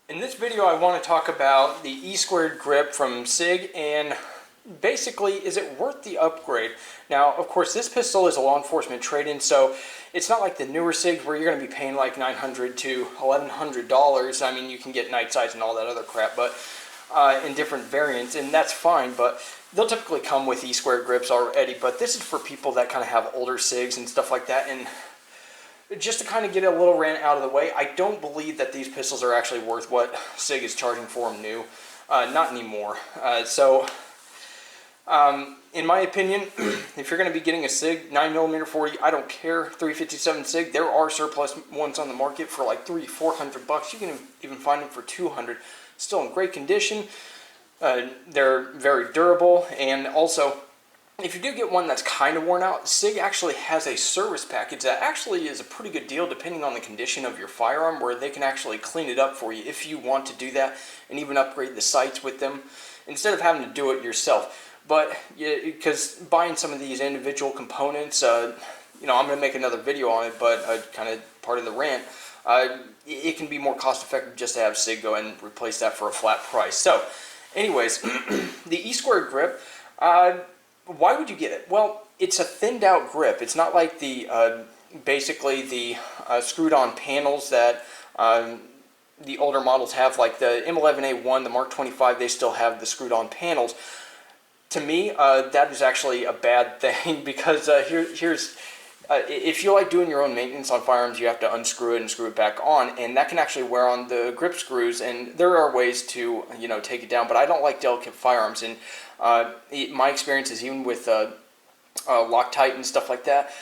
In this video I want to talk about the E-squared grip from Sig, and basically, is it worth the upgrade? Now, of course, this pistol is a law enforcement trade-in, so it's not like the newer Sigs where you're going to be paying like $900 to $1,100. I mean, you can get night sights and all that other crap, but in different variants, and that's fine, but they'll typically come with E-squared grips already. But this is for people that kind of have older Sigs and stuff like that, and just to kind of get a little rant out of the way, I don't believe that these pistols are actually worth what Sig is charging for them new. Not anymore. In my opinion, if you're going to be getting a Sig 9mm 40, I don't care, 357 Sig, there are surplus ones on the market for like $300-400. You can even find them for $200. Still in great condition. They're very durable, and also, if you do get one that's kind of worn out, Sig actually has a service package that actually is a pretty good deal depending on the condition of your firearm, where they can actually clean it up for you if you want to do that, and even upgrade the sights with them instead of having to do it yourself. But because buying some of these individual components, I'm going to make another video on it, but kind of part of the rant, it can be more cost effective just to have Sig go and replace that for a flat price. So anyways, the E-squared grip, why would you get it? Well, it's a thinned out grip. It's not like the basically the screwed on panels that the older models have, like the M11A1, the Mark 25, they still have the screwed on panels. To me, that is actually a bad thing, because here's if you like doing your own maintenance on firearms, you have to unscrew it and screw it back on, and that can actually wear on the grip screws, and there are ways to take it down, but I don't like delicate firearms, and my experience is even with Loctite and stuff like that,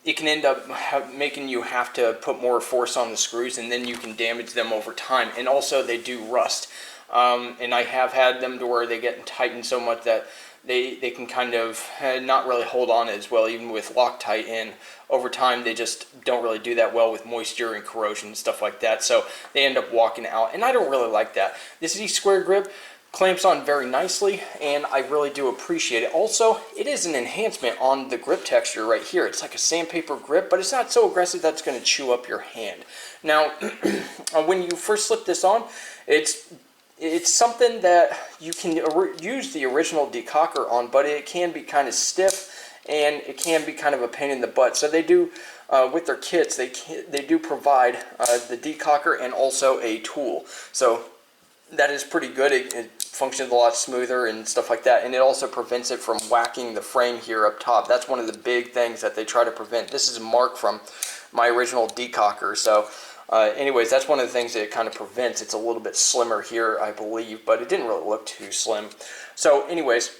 it can end up making you have to put more force on the screws, and then you can damage them over time, and also they do rust. And I have had them to where they get tightened so much that they can kind of not really hold on as well, even with Loctite, and over time they just don't really do that well with moisture and corrosion and stuff like that, so they end up walking out, and I don't really like that. This E-squared grip clamps on very nicely, and I really do appreciate it. Also, it is an enhancement on the grip texture right here. It's like a sandpaper grip, but it's not so aggressive that it's going to chew up your hand. Now, when you first slip this on, it's something that you can use the original decocker on, but it can be kind of stiff, and it can be kind of a pain in the butt. So they do, with their kits, they do provide the decocker and also a tool. So that is pretty good. It functions a lot smoother and stuff like that, and it also prevents it from whacking the frame here up top. That's one of the big things that they try to prevent. This is a mark from my original decocker, so anyways, that's one of the things that it kind of prevents. It's a little bit slimmer here, I believe, but it didn't really look too slim. So anyways,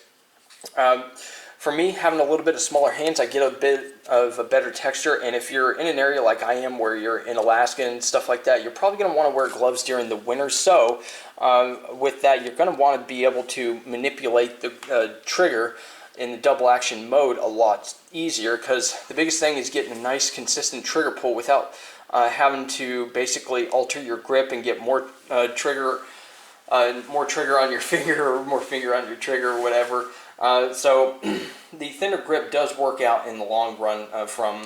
for me, having a little bit of smaller hands, I get a bit of a better texture, and if you're in an area like I am where you're in Alaska and stuff like that, you're probably going to want to wear gloves during the winter. So with that, you're going to want to be able to manipulate the trigger in the double action mode a lot easier, because the biggest thing is getting a nice consistent trigger pull without having to basically alter your grip and get more trigger on your finger, or more finger on your trigger, or whatever. So the thinner grip does work out in the long run, from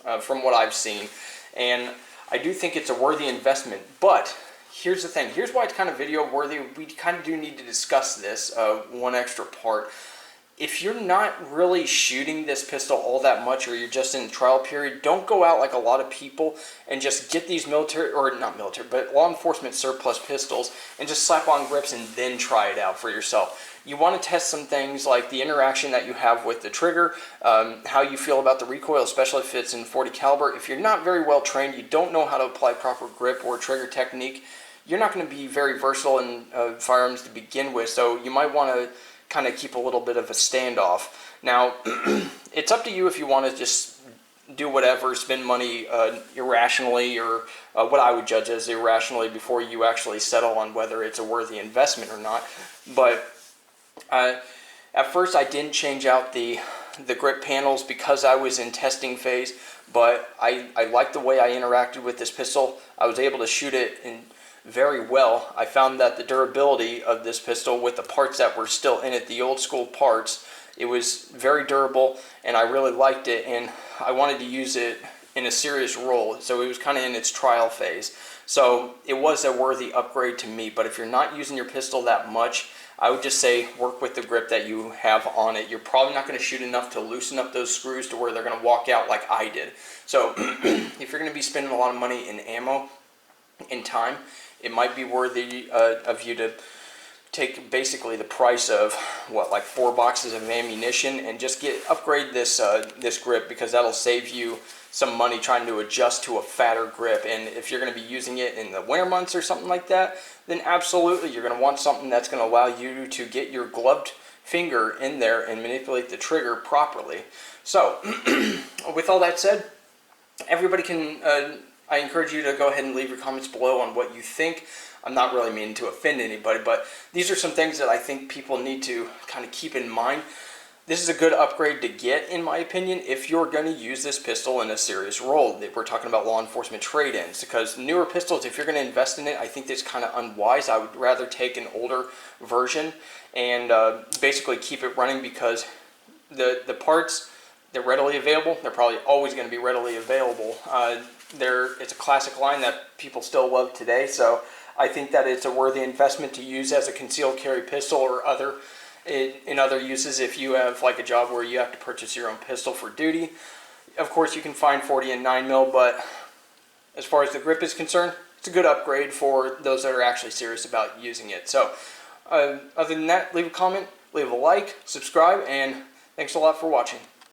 what I've seen, and I do think it's a worthy investment. But here's the thing. Here's why it's kind of video worthy. We kind of do need to discuss this one extra part. If you're not really shooting this pistol all that much, or you're just in the trial period, don't go out like a lot of people and just get these military, or not military, but law enforcement surplus pistols and just slap on grips and then try it out for yourself. You want to test some things like the interaction that you have with the trigger, how you feel about the recoil, especially if it's in 40 caliber. If you're not very well trained, you don't know how to apply proper grip or trigger technique, you're not going to be very versatile in firearms to begin with, so you might want to kind of keep a little bit of a standoff. Now, it's up to you if you want to just do whatever, spend money irrationally, or what I would judge as irrationally, before you actually settle on whether it's a worthy investment or not. But at first I didn't change out the grip panels because I was in testing phase, but I liked the way I interacted with this pistol. I was able to shoot it in very well. I found that the durability of this pistol, with the parts that were still in it, the old school parts, it was very durable, and I really liked it, and I wanted to use it in a serious role, so it was kind of in its trial phase. So it was a worthy upgrade to me. But if you're not using your pistol that much, I would just say work with the grip that you have on it. You're probably not going to shoot enough to loosen up those screws to where they're going to walk out like I did. So if you're going to be spending a lot of money in ammo and time, it might be worthy of you to take basically the price of what, like 4 boxes of ammunition, and just upgrade this this grip, because that'll save you some money trying to adjust to a fatter grip. And if you're going to be using it in the winter months or something like that, then absolutely you're going to want something that's going to allow you to get your gloved finger in there and manipulate the trigger properly. So with all that said, everybody can I encourage you to go ahead and leave your comments below on what you think. I'm not really meaning to offend anybody, but these are some things that I think people need to kind of keep in mind. This is a good upgrade to get, in my opinion, if you're going to use this pistol in a serious role. We're talking about law enforcement trade-ins, because newer pistols, if you're going to invest in it, I think that's kind of unwise. I would rather take an older version and basically keep it running, because the parts, they're readily available. They're probably always going to be readily available. It's a classic line that people still love today, so I think that it's a worthy investment to use as a concealed carry pistol, or in other uses if you have like a job where you have to purchase your own pistol for duty. Of course, you can find 40 and 9mm, but as far as the grip is concerned, it's a good upgrade for those that are actually serious about using it. So other than that, leave a comment, leave a like, subscribe, and thanks a lot for watching.